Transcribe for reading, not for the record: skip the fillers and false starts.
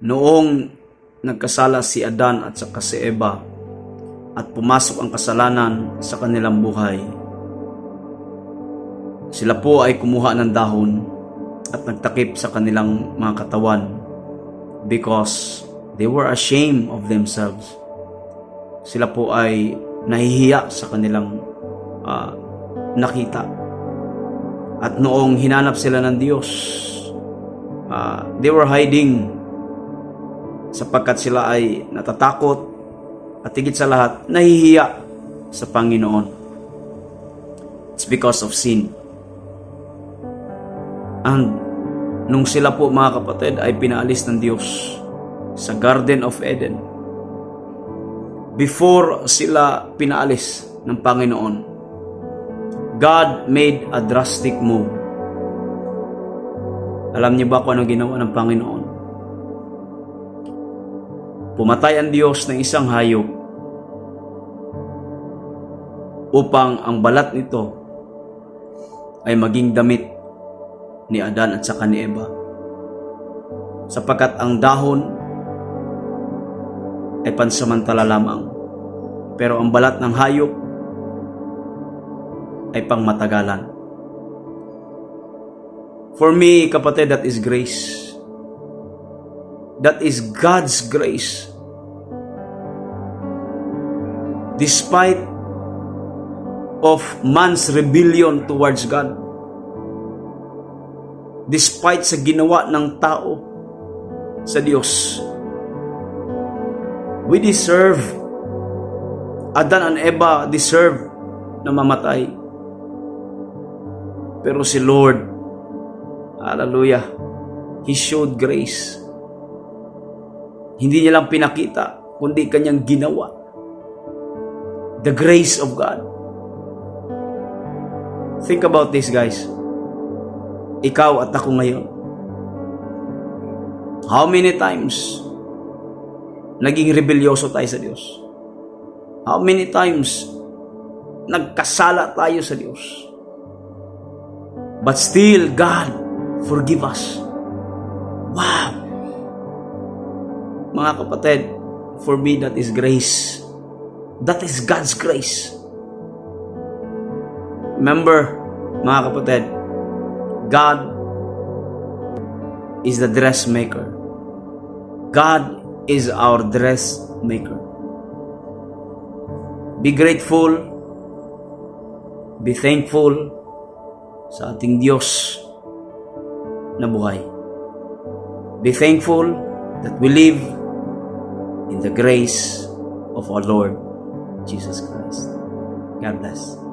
Noong nagkasala si Adan at saka si Eva at pumasok ang kasalanan sa kanilang buhay, sila po ay kumuha ng dahon at nagtakip sa kanilang mga katawan because they were ashamed of themselves. Sila po ay nahihiya sa kanilang nakita. At noong hinanap sila ng Diyos, they were hiding sapagkat sila ay natatakot at higit sa lahat, nahihiya sa Panginoon. It's because of sin. And nung sila po mga kapatid ay pinaalis ng Diyos sa Garden of Eden, before sila pinaalis ng Panginoon, God made a drastic move. Alam niyo ba kung ano ginawa ng Panginoon? Pumatay ang Diyos ng isang hayop upang ang balat nito ay maging damit ni Adan at saka ni Eva. Sapagkat ang dahon ay pansamantala lamang, pero ang balat ng hayop ay pangmatagalan. For me, kapatid, that is grace. That is God's grace. Despite of man's rebellion towards God, despite sa ginawa ng tao sa Diyos, we deserve, Adan and Eva deserve na mamatay. Pero si Lord, hallelujah, He showed grace. Hindi niya lang pinakita, kundi kanyang ginawa. The grace of God. Think about this, guys. Ikaw at ako ngayon. How many times naging rebelyoso tayo sa Diyos? How many times nagkasala tayo sa Diyos? But still, God forgive us. Wow! Mga kapatid, for me, that is grace. That is God's grace. Remember, mga kapatid, God is the dressmaker. God is our dressmaker. Be grateful, be thankful sa ating Diyos na buhay. Be thankful that we live in the grace of our Lord Jesus Christ. God bless.